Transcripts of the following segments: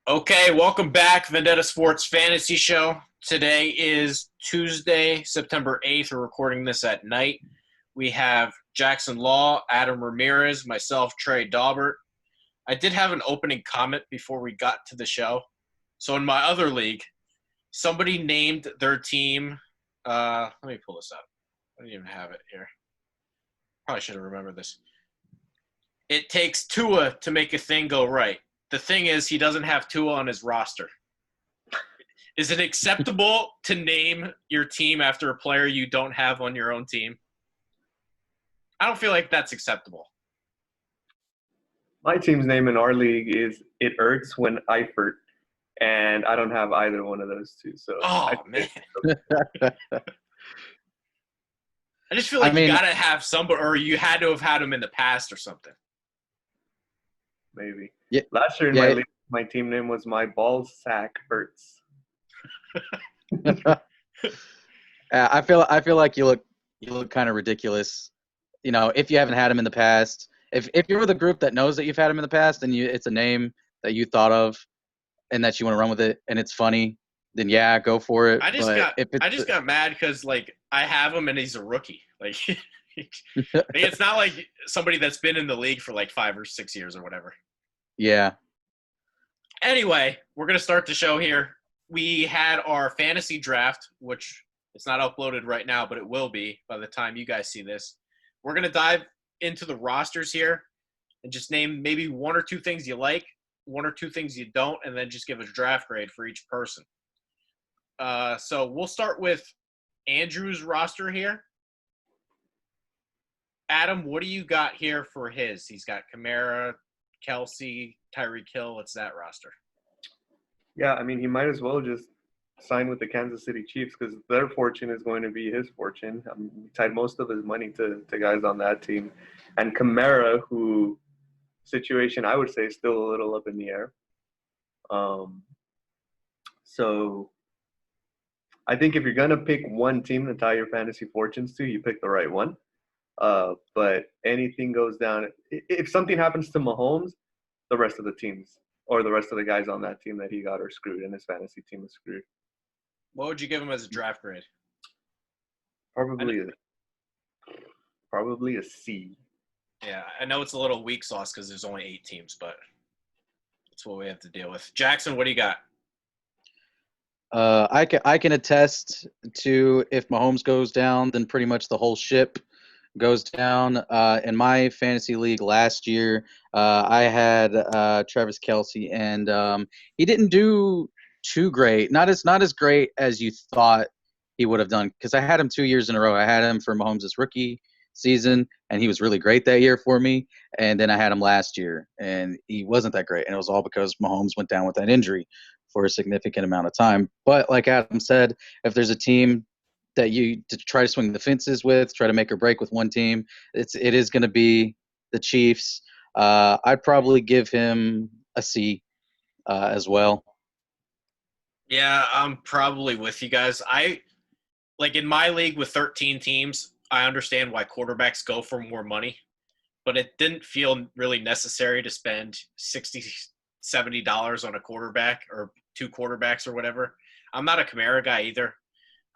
Okay, welcome back, Vendetta Sports Fantasy Show. Today is Tuesday, September 8th. We're recording this at night. We have Jackson Law, Adam Ramirez, myself, Trey Daubert. I did have an opening comment before we got to the show. So in my other league, somebody named their team. Let me pull this up. I don't even have it here. Probably should have remembered this. It takes Tua to make a thing go right. The thing is, he doesn't have Tua on his roster. Is it acceptable to name your team after a player you don't have on your own team? I don't feel like that's acceptable. My team's name in our league is It Irks When Eifert, and I don't have either one of those two. So Man. I just feel like you got to have somebody, or you had to have had him in the past or something. Maybe. Yeah. Last year in my league, my team name was My Ball Sack Hurts. I feel like you look kind of ridiculous. You know, if you haven't had him in the past, if you're with a group that knows that you've had him in the past and it's a name that you thought of and that you want to run with it and it's funny, then yeah, go for it. I just got mad because like I have him and he's a rookie. Like it's not like somebody that's been in the league for like 5 or 6 years or whatever. Yeah. Anyway, we're gonna start the show here. We had our fantasy draft, which it's not uploaded right now, but it will be by the time you guys see this. We're going to dive into the rosters here and just name maybe one or two things you like, one or two things you don't, and then just give a draft grade for each person. So we'll start with Andrew's roster here. Adam, what do you got here for his? He's got Kamara, Kelsey, Tyreek Hill. What's that roster? Yeah, I mean, he might as well just sign with the Kansas City Chiefs because their fortune is going to be his fortune. He tied most of his money to guys on that team. And Kamara, who situation I would say is still a little up in the air. So I think if you're going to pick one team to tie your fantasy fortunes to, you pick the right one. But anything goes down. If something happens to Mahomes, the rest of the teams or the rest of the guys on that team that he got are screwed, and his fantasy team is screwed. What would you give him as a draft grade? Probably a C. Yeah, I know it's a little weak sauce because there's only 8 teams, but that's what we have to deal with. Jackson, what do you got? I can attest to if Mahomes goes down, then pretty much the whole ship goes down. In my fantasy league last year, I had Travis Kelce, and he didn't do too great. Not as great as you thought he would have done, because I had him 2 years in a row. I had him for Mahomes' rookie season, and he was really great that year for me. And then I had him last year, and he wasn't that great. And it was all because Mahomes went down with that injury for a significant amount of time. But like Adam said, if there's a team that you to try to swing the fences with, try to make or break with one team, it is going to be the Chiefs. I'd probably give him a C as well. Yeah, I'm probably with you guys. Like in my league with 13 teams, I understand why quarterbacks go for more money, but it didn't feel really necessary to spend $60, $70 on a quarterback or 2 quarterbacks or whatever. I'm not a Kamara guy either.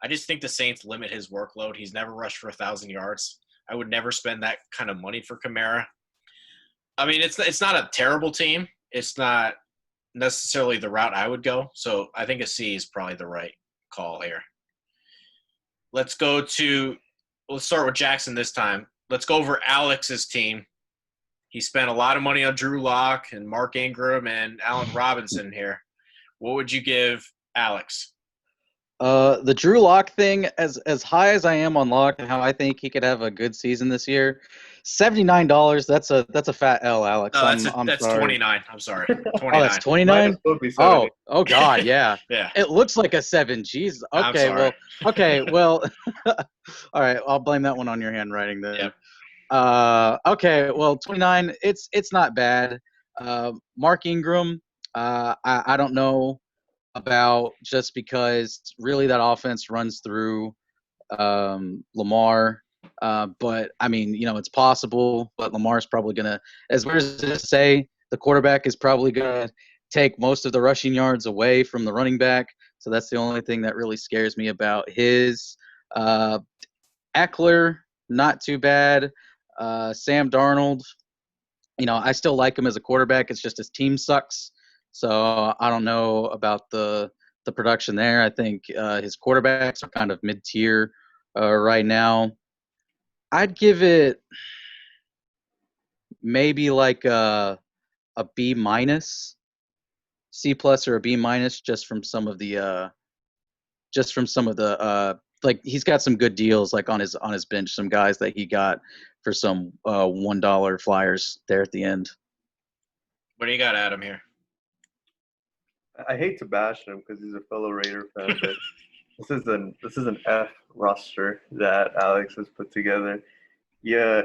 I just think the Saints limit his workload. He's never rushed for 1,000 yards. I would never spend that kind of money for Kamara. I mean, it's not a terrible team. It's not necessarily the route I would go. So I think a C is probably the right call here. Let's start with Jackson this time. Let's go over Alex's team. He spent a lot of money on Drew Lock and Mark Ingram and Allen Robinson here. What would you give Alex? The Drew Lock thing, as high as I am on Lock and how I think he could have a good season this year, $79. That's a fat L, Alex. No, that's sorry. 29. I'm sorry, 29. Oh, that's 29. Oh God, yeah. Yeah. It looks like a 7. Jeez. Okay, well, all right. I'll blame that one on your handwriting then. Yep. Okay, well, 29. It's not bad. Mark Ingram. I don't know about, just because really that offense runs through Lamar. But I mean, it's possible, but Lamar's probably going to, as weird as to say, the quarterback is probably going to take most of the rushing yards away from the running back. So that's the only thing that really scares me about his. Eckler, not too bad. Sam Darnold, I still like him as a quarterback. It's just his team sucks. So I don't know about the production there. I think his quarterbacks are kind of mid-tier right now. I'd give it maybe like a B minus, C plus or a B minus, just from some of the like he's got some good deals like on his bench, some guys that he got for some $1 flyers there at the end. What do you got, Adam, here? I hate to bash him because he's a fellow Raider fan, but this is an F roster that Alex has put together. Yeah,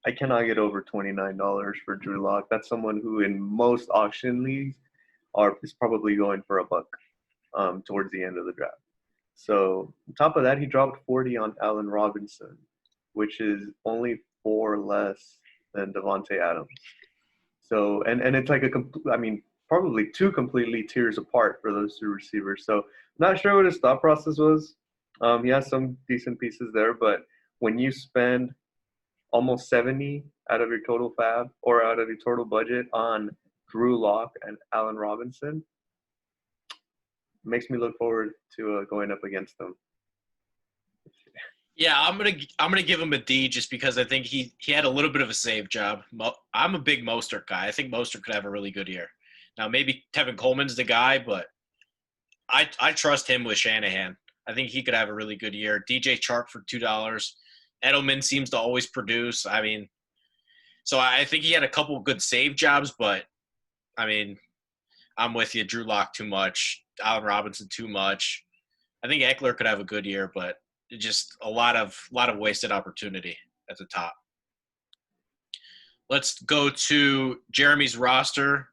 I cannot get over $29 for Drew Lock. That's someone who in most auction leagues is probably going for $1 towards the end of the draft. So on top of that, he dropped 40 on Allen Robinson, which is only 4 less than Devontae Adams. So and it's like probably 2 completely tiers apart for those 2 receivers. So not sure what his thought process was. He has some decent pieces there, but when you spend almost 70 out of your total fab or out of your total budget on Drew Lock and Allen Robinson, makes me look forward to going up against them. Yeah, I'm gonna give him a D just because I think he had a little bit of a save job. I'm a big Mostert guy. I think Mostert could have a really good year. Now maybe Tevin Coleman's the guy, but I trust him with Shanahan. I think he could have a really good year. DJ Chark for $2. Edelman seems to always produce. So I think he had a couple of good save jobs, but I'm with you. Drew Lock too much. Allen Robinson too much. I think Eckler could have a good year, but just a lot of wasted opportunity at the top. Let's go to Jeremy's roster,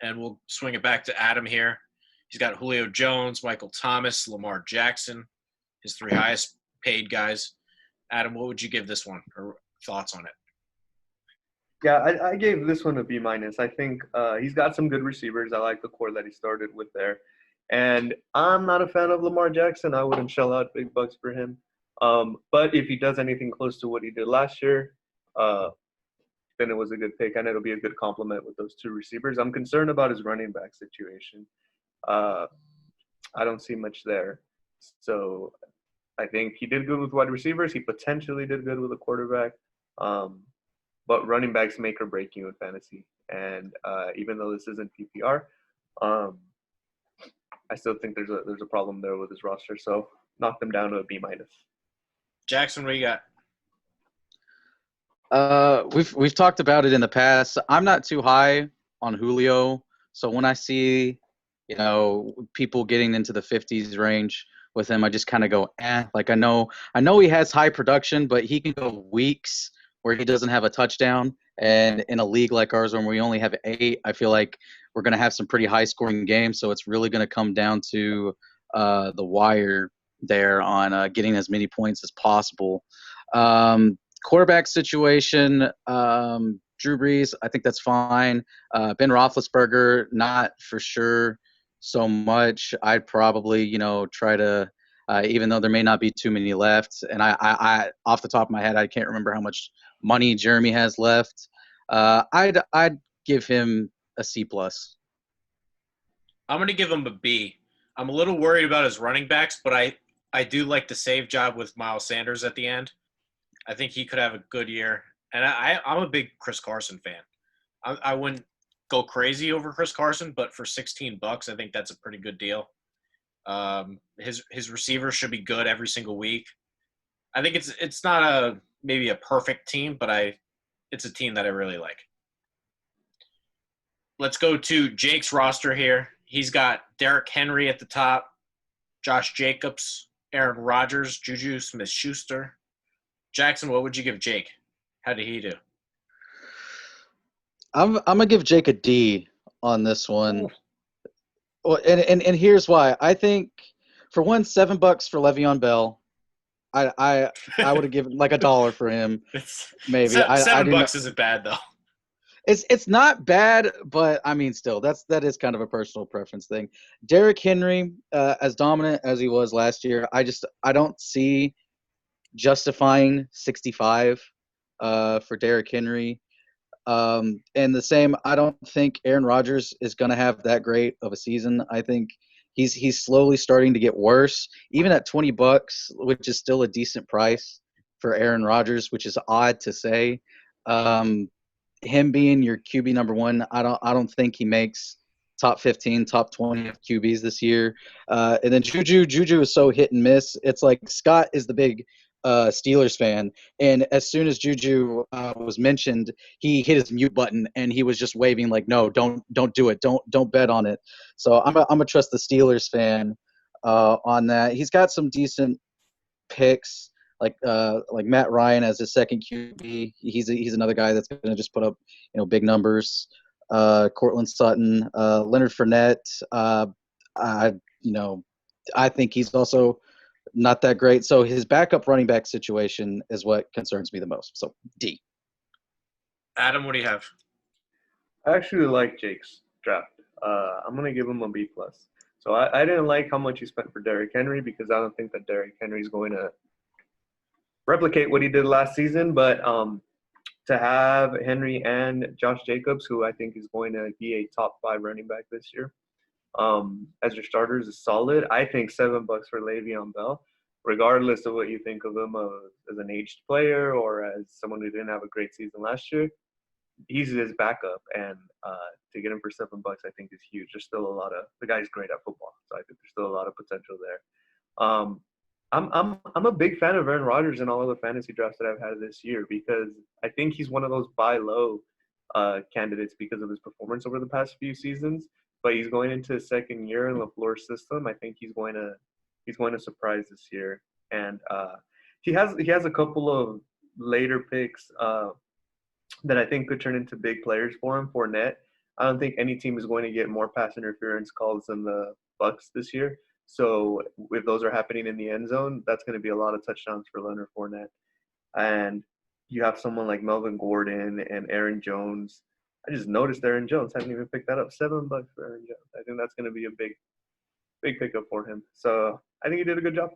and we'll swing it back to Adam here. He's got Julio Jones, Michael Thomas, Lamar Jackson, his 3 highest paid guys. Adam, what would you give this one, or thoughts on it? Yeah, I gave this one a B minus. I think he's got some good receivers. I like the core that he started with there. And I'm not a fan of Lamar Jackson. I wouldn't shell out big bucks for him. But if he does anything close to what he did last year, then it was a good pick, and it'll be a good complement with those 2 receivers. I'm concerned about his running back situation. I don't see much there. So I think he did good with wide receivers. He potentially did good with a quarterback. But running backs make or break you in fantasy. And even though this isn't PPR, I still think there's a problem there with his roster. So knock them down to a B minus. Jackson, what you got? We've talked about it in the past. I'm not too high on Julio, so when I see people getting into the 50s range with him, I just kind of go, Like I know he has high production, but he can go weeks where he doesn't have a touchdown. And in a league like ours, when we only have 8, I feel like we're going to have some pretty high-scoring games. So it's really going to come down to the wire there on getting as many points as possible. Quarterback situation, Drew Brees, I think that's fine. Ben Roethlisberger, not for sure so much. I'd probably, try to, even though there may not be too many left, and I off the top of my head, I can't remember how much money Jeremy has left. I'd give him a C plus. I'm going to give him a B. I'm a little worried about his running backs, but I do like the save job with Miles Sanders at the end. I think he could have a good year. And I'm a big Chris Carson fan. I wouldn't go crazy over Chris Carson, but for $16, I think that's a pretty good deal. His receivers should be good every single week. I think it's not maybe a perfect team, but it's a team that I really like. Let's go to Jake's roster here. He's got Derrick Henry at the top, Josh Jacobs, Aaron Rodgers, Juju Smith-Schuster. Jackson, what would you give Jake? How did he do? I'm gonna give Jake a D on this one. Well, and here's why. I think for $7 for Le'Veon Bell. I would have given like $1 for him. Maybe $7 isn't bad though. It's not bad, but I mean, still, that is kind of a personal preference thing. Derrick Henry, as dominant as he was last year, I don't see justifying 65 for Derrick Henry. And the same, I don't think Aaron Rodgers is going to have that great of a season. I think he's slowly starting to get worse, even at $20, which is still a decent price for Aaron Rodgers, which is odd to say. Um, him being your QB number one, I don't think he makes top 15, top 20 of QBs this year. And then Juju is so hit and miss. It's like Scott is the big Steelers fan, and as soon as Juju was mentioned, he hit his mute button and he was just waving like, "No, don't do it, don't bet on it." So I'm a trust the Steelers fan on that. He's got some decent picks like Matt Ryan as his second QB. He's another guy that's going to just put up big numbers. Cortland Sutton, Leonard Fournette. I you know I think he's also not that great. So his backup running back situation is what concerns me the most. So D. Adam, what do you have? I actually like Jake's draft. I'm gonna give him a B plus. So I didn't like how much he spent for Derrick Henry because I don't think that Derrick Henry is going to replicate what he did last season. But to have Henry and Josh Jacobs, who I think is going to be a top 5 running back this year, as your starters is solid. I think $7 for Le'Veon Bell, regardless of what you think of him as an aged player or as someone who didn't have a great season last year. He's his backup, and to get him for $7, I think is huge. There's still the guy's great at football, so I think there's still a lot of potential there. I'm a big fan of Aaron Rodgers in all of the fantasy drafts that I've had this year because I think he's one of those buy low candidates because of his performance over the past few seasons. But he's going into his second year in LaFleur's system. I think he's going to surprise this year, and he has a couple of later picks that I think could turn into big players for him. Fournette, I don't think any team is going to get more pass interference calls than the Bucks this year. So if those are happening in the end zone, that's going to be a lot of touchdowns for Leonard Fournette. And you have someone like Melvin Gordon and Aaron Jones. I just noticed Aaron Jones hadn't even picked that up. $7 for Aaron Jones. I think that's going to be a big pickup for him. So I think he did a good job.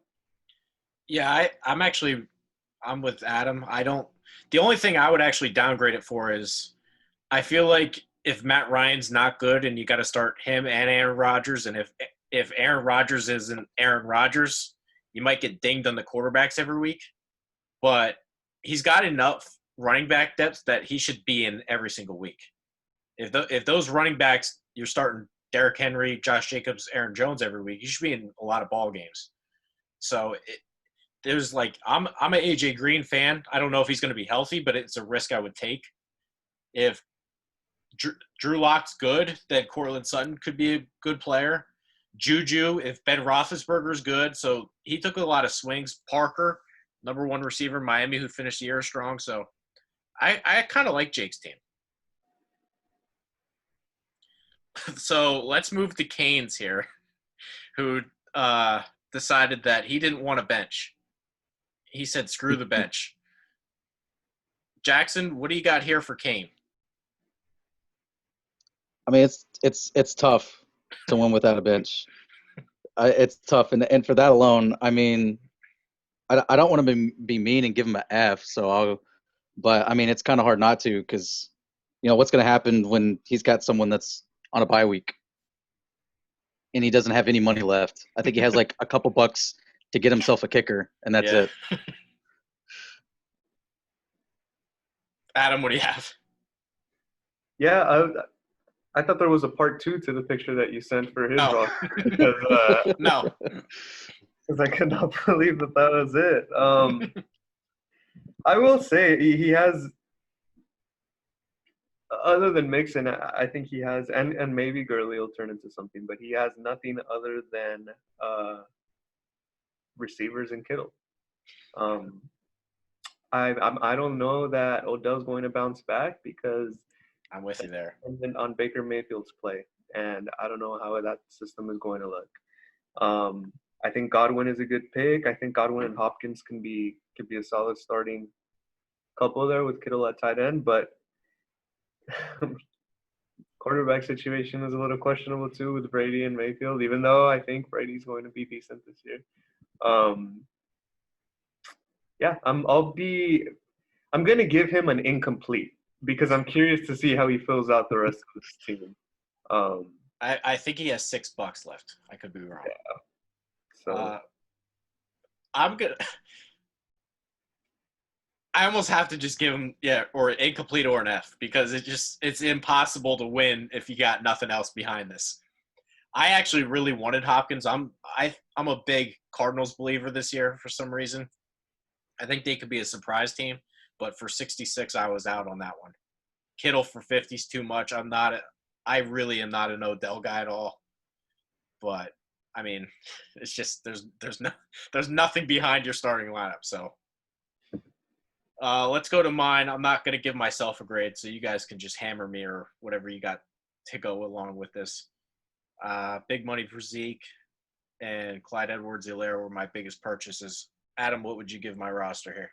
Yeah, I'm with Adam. The only thing I would actually downgrade it for is I feel like if Matt Ryan's not good and you got to start him and Aaron Rodgers, and if Aaron Rodgers isn't Aaron Rodgers, you might get dinged on the quarterbacks every week. But he's got enough running back depth that he should be in every single week. If those running backs, you're starting Derrick Henry, Josh Jacobs, Aaron Jones every week, you should be in a lot of ball games. So there's I'm an AJ Green fan. I don't know if he's going to be healthy, but it's a risk I would take. If Drew Lock's good, then Cortland Sutton could be a good player. Juju, if Ben Roethlisberger's good, so he took a lot of swings. Parker, number 1 receiver, Miami, who finished the year strong. So I kind of like Jake's team. So let's move to Canes here, who decided that he didn't want a bench. He said, screw the bench. Jackson, what do you got here for Kane? I mean, it's tough to win without a bench. It's tough, and for that alone, I mean, I don't want to be mean and give him an F. But I mean, it's kind of hard not to because what's going to happen when he's got someone that's on a bye week and he doesn't have any money left. I think he has like a couple bucks to get himself a kicker, and that's it. Adam, what do you have? Yeah, I thought there was a part 2 to the picture that you sent for his roster because No. Because I could not believe that was it. I will say he has, other than Mixon, I think he has, and maybe Gurley will turn into something, but he has nothing other than receivers and Kittle. I don't know that Odell's going to bounce back because I'm with you there. On Baker Mayfield's play, and I don't know how that system is going to look. I think Godwin is a good pick. I think Godwin and Hopkins could be a solid starting couple there with Kittle at tight end. But Quarterback situation is a little questionable too with Brady and Mayfield, even though I think Brady's going to be decent this year. Um, yeah, I'm gonna give him an incomplete because I'm curious to see how he fills out the rest of this team. Um, I think he has $6 left. I could be wrong. so I'm gonna. I almost have to just give him or incomplete or an F because it's impossible to win if you got nothing else behind this. I actually really wanted Hopkins. I'm a big Cardinals believer this year for some reason. I think they could be a surprise team, but for 66, I was out on that one. Kittle for 50 is too much. I really am not an Odell guy at all. But I mean, it's just there's nothing behind your starting lineup. So let's go to mine. I'm not going to give myself a grade, so you guys can just hammer me or whatever you got to go along with this. Big money for Zeke and Clyde Edwards-Helaire were my biggest purchases. Adam, what would you give my roster here?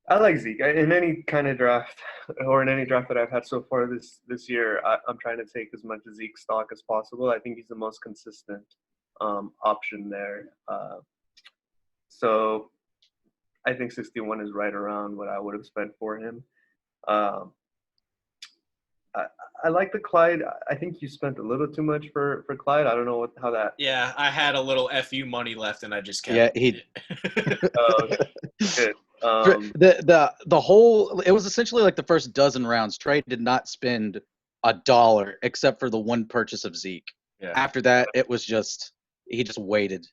I like Zeke in any kind of draft or in any draft that I've had so far this year. I'm trying to take as much Zeke stock as possible. I think he's the most consistent option there. So I think 61 is right around what I would have spent for him. Um, I like the Clyde. I think you spent a little too much for Clyde. I don't know how that. Yeah, I had a little FU money left, and I just kept. Yeah, he. Good. The whole it was essentially like the first dozen rounds. Trey did not spend $1 except for the one purchase of Zeke. Yeah. After that, it was just he just waited.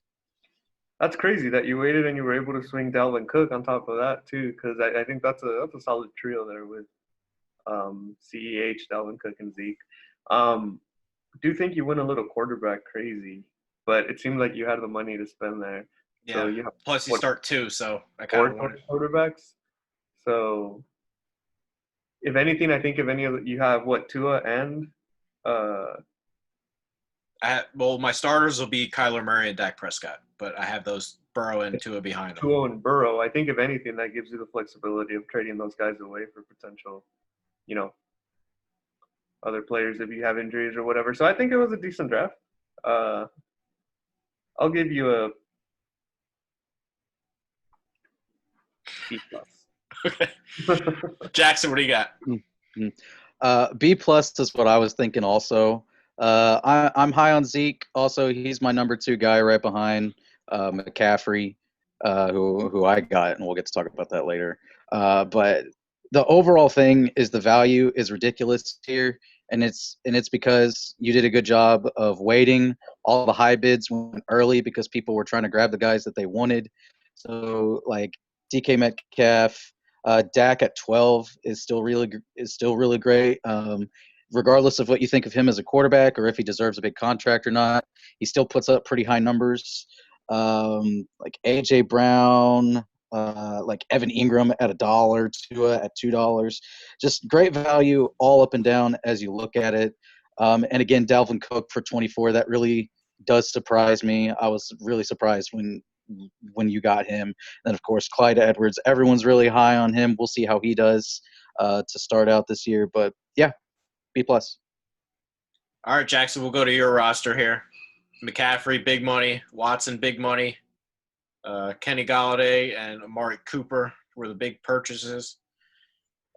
That's crazy that you waited and you were able to swing Dalvin Cook on top of that too, because I think that's a solid trio there with CEH, Dalvin Cook, and Zeke. Do think you went a little quarterback crazy, but it seemed like you had the money to spend there. Yeah. So you have Plus, you start two, so I kind of wanted quarterbacks. So, if anything, I think if any of you have Tua and my starters will be Kyler Murray and Dak Prescott, but I have those Burrow and Tua behind them. Tua and Burrow. I think if anything, that gives you the flexibility of trading those guys away for potential, other players if you have injuries or whatever. So I think it was a decent draft. I'll give you a B plus. Okay. Jackson, what do you got? B plus is what I was thinking also. I'm high on Zeke. Also, he's my number 2 guy right behind McCaffrey, who I got, and we'll get to talk about that later. But the overall thing is the value is ridiculous here, and it's because you did a good job of waiting. All the high bids went early because people were trying to grab the guys that they wanted. So like DK Metcalf, Dak at 12 is still really great. Regardless of what you think of him as a quarterback or if he deserves a big contract or not, he still puts up pretty high numbers. Like AJ Brown, like Evan Ingram at $1, Tua at $2. Just great value all up and down as you look at it. And again, Dalvin Cook for 24. That really does surprise me. I was really surprised when you got him. And of course, Clyde Edwards. Everyone's really high on him. We'll see how he does to start out this year. But yeah, B plus. All right, Jackson, we'll go to your roster here. McCaffrey, big money. Watson, big money. Kenny Galladay and Amari Cooper were the big purchases.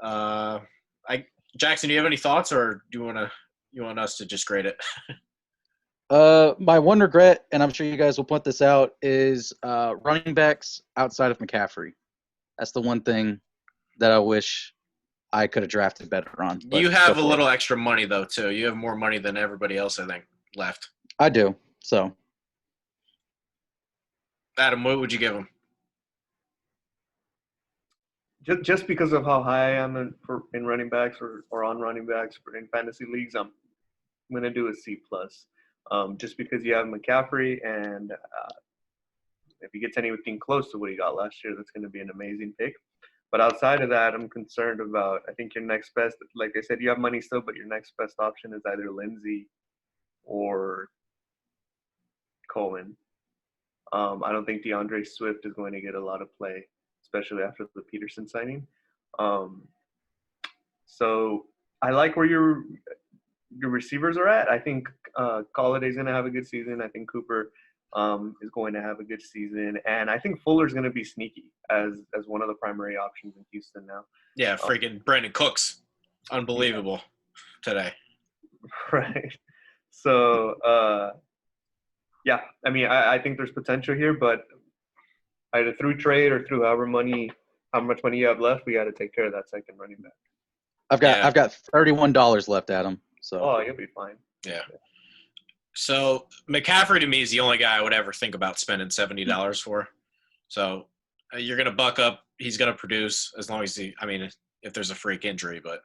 Jackson, do you have any thoughts, or do you want us to just grade it? My one regret, and I'm sure you guys will point this out, is running backs outside of McCaffrey. That's the one thing that I wish I could have drafted better on. You have a little extra money, though, too. You have more money than everybody else, I think, left. I do. So, Adam, what would you give him? Just because of how high I am in running backs or on running backs in fantasy leagues, I'm going to do a C plus. Just because you have McCaffrey, and if he gets anything close to what he got last year, that's going to be an amazing pick. But outside of that, I'm concerned about, I think your next best, like I said, you have money still, but your next best option is either Lindsey or Cohen. I don't think DeAndre Swift is going to get a lot of play, especially after the Peterson signing. So I like where your receivers are at. I think Galladay's going to have a good season. I think Cooper is going to have a good season, and I think Fuller's going to be sneaky as one of the primary options in Houston now. Yeah, freaking Brandon Cooks, unbelievable today. Right. So yeah, I mean, I think there's potential here, but either through trade or through how much money you have left, we got to take care of that second running back. I've got $31 left, Adam. So Oh, you'll be fine. Yeah. So McCaffrey to me is the only guy I would ever think about spending $70 for. So you're gonna buck up. He's gonna produce as long as if there's a freak injury. But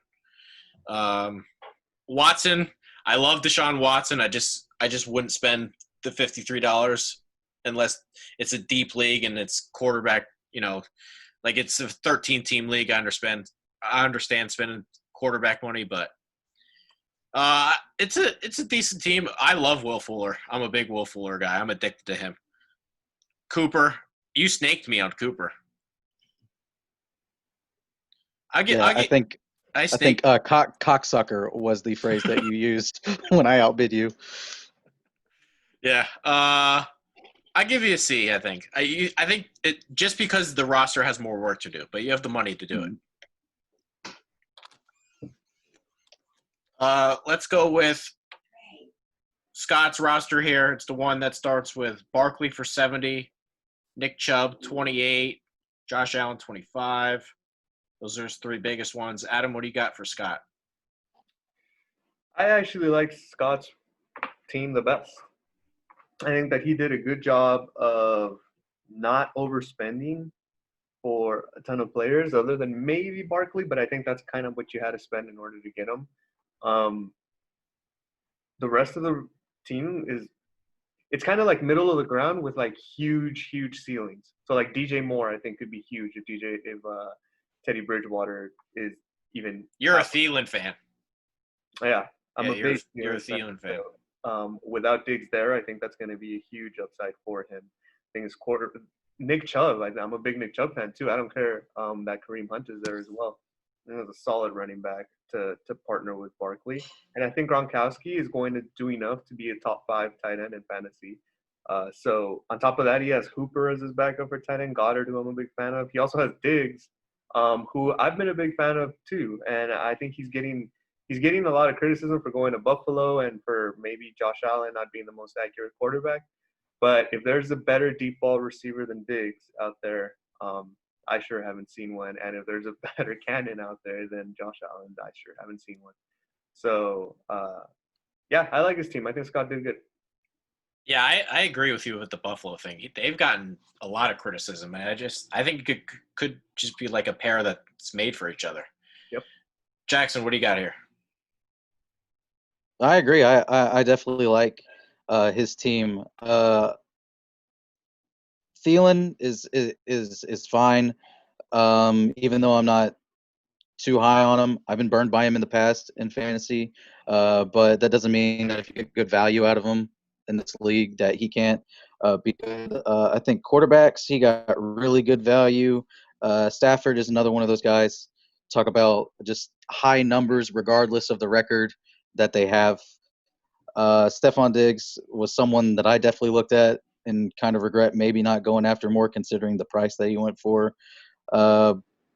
Watson, I love Deshaun Watson. I just wouldn't spend the $53 unless it's a deep league and it's quarterback. Like it's a 13-team league. I understand spending quarterback money, but it's a decent team. I love Will Fuller. I'm a big Will Fuller guy. I'm addicted to him. Cooper, you snaked me on Cooper. I think cocksucker was the phrase that you used when I outbid you. Yeah. I give you a C. I think. I think it just because the roster has more work to do, but you have the money to do it. Let's go with Scott's roster here. It's the one that starts with Barkley for 70, Nick Chubb 28, Josh Allen 25. Those are his three biggest ones. Adam, what do you got for Scott? I actually like Scott's team the best. I think that he did a good job of not overspending for a ton of players other than maybe Barkley, but I think that's kind of what you had to spend in order to get him. The rest of the team it's kind of like middle of the ground with like huge ceilings. So like DJ Moore, I think could be huge if Teddy Bridgewater is even. You're a Thielen fan. Yeah, you're a Thielen fan. Without Diggs there, I think that's going to be a huge upside for him. I think his Nick Chubb. I'm a big Nick Chubb fan too. I don't care that Kareem Hunt is there as well. I think it's a solid running back to partner with Barkley. And I think Gronkowski is going to do enough to be a top 5 tight end in fantasy. So on top of that, he has Hooper as his backup for tight end, Goddard, who I'm a big fan of. He also has Diggs, who I've been a big fan of too. And I think he's getting a lot of criticism for going to Buffalo and for maybe Josh Allen not being the most accurate quarterback. But if there's a better deep ball receiver than Diggs out there, I sure haven't seen one. And if there's a better cannon out there than Josh Allen, I sure haven't seen one. So, yeah, I like his team. I think Scott did good. Yeah, I agree with you with the Buffalo thing. They've gotten a lot of criticism, and I think it could just be like a pair that's made for each other. Yep. Jackson, what do you got here? I agree. I definitely like his team. Thielen is fine, even though I'm not too high on him. I've been burned by him in the past in fantasy, but that doesn't mean that if you get good value out of him in this league that he can't be good. I think quarterbacks, he got really good value. Stafford is another one of those guys. Talk about just high numbers regardless of the record that they have. Stephon Diggs was someone that I definitely looked at and kind of regret maybe not going after more considering the price that he went for.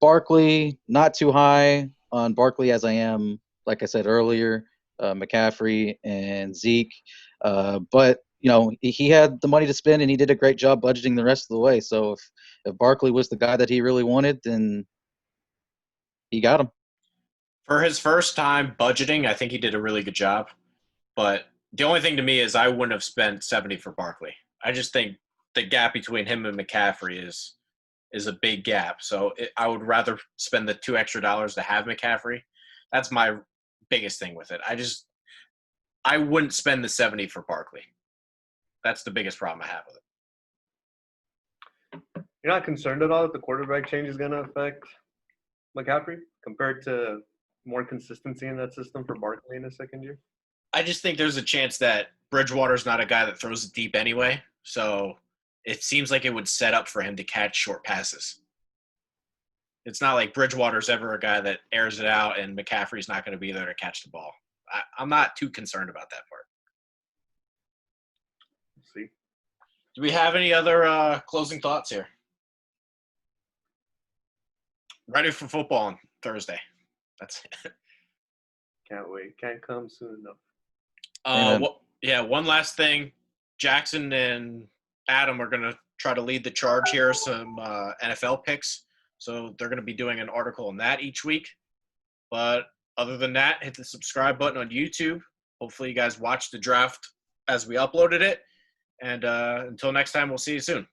Barkley, not too high on Barkley as I am, like I said earlier, McCaffrey and Zeke. But, he had the money to spend and he did a great job budgeting the rest of the way. So if Barkley was the guy that he really wanted, then he got him. For his first time budgeting, I think he did a really good job. But the only thing to me is I wouldn't have spent 70 for Barkley. I just think the gap between him and McCaffrey is a big gap. So I would rather spend the $2 extra to have McCaffrey. That's my biggest thing with it. I wouldn't spend the 70 for Barkley. That's the biggest problem I have with it. You're not concerned at all that the quarterback change is going to affect McCaffrey compared to more consistency in that system for Barkley in his second year? I just think there's a chance that Bridgewater's not a guy that throws it deep anyway. So it seems like it would set up for him to catch short passes. It's not like Bridgewater's ever a guy that airs it out and McCaffrey's not going to be there to catch the ball. I'm not too concerned about that part. We'll see. Do we have any other closing thoughts here? Ready for football on Thursday. That's it. Can't wait. Can't come soon enough. One last thing. Jackson and Adam are going to try to lead the charge here, some NFL picks. So they're going to be doing an article on that each week. But other than that, hit the subscribe button on YouTube. Hopefully you guys watched the draft as we uploaded it. And until next time, we'll see you soon.